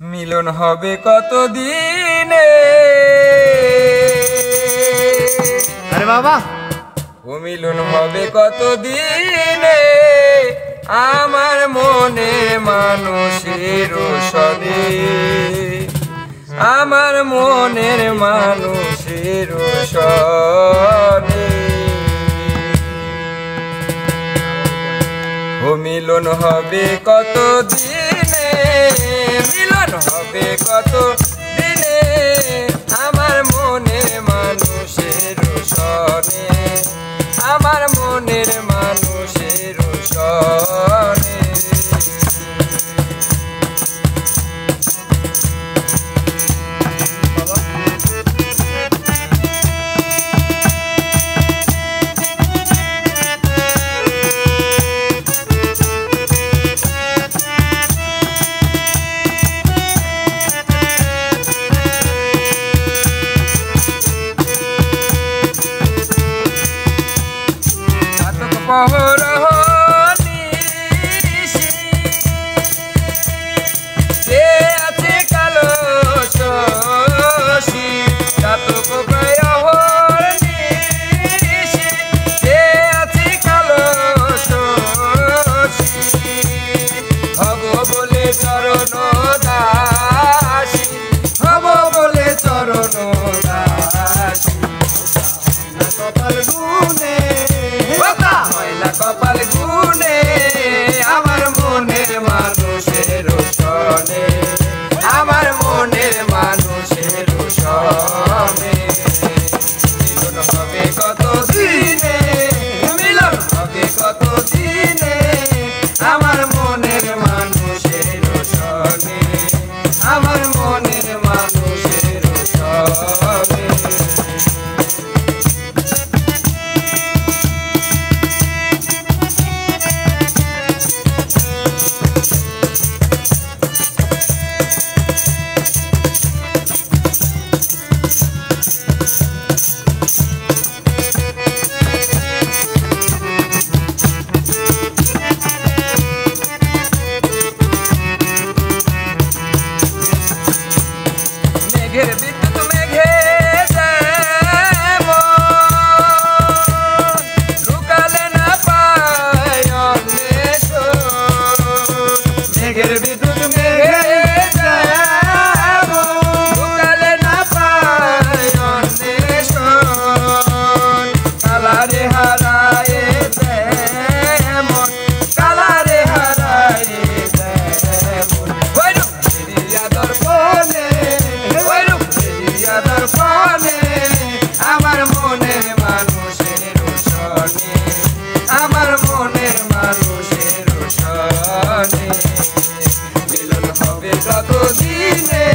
মিলন হবে কত দিনে। আরে বাবা, ও মিলন হবে কত দিনে, আমার মনে মানুষের সনে, আমার মনের মানুষের সনে। ও মিলন হবে কত দিনে, মিলন হবে কত দিনে, আমার মনে মানুষের সনে, আমার মনের মানুষের সনে। কপাল গুনে আমার মনের মানুষের সনে, আমার মনের মানুষের সনে। মিলন হবে কত দিনে, মিলন হবে কত দিনে, আমার মনের মানুষের সনে, আমার মনের মানুষের সনে। আমার মনের মানুষের সনে, আমার মনের মানুষের সনে। মিলন হবে কত দিনে,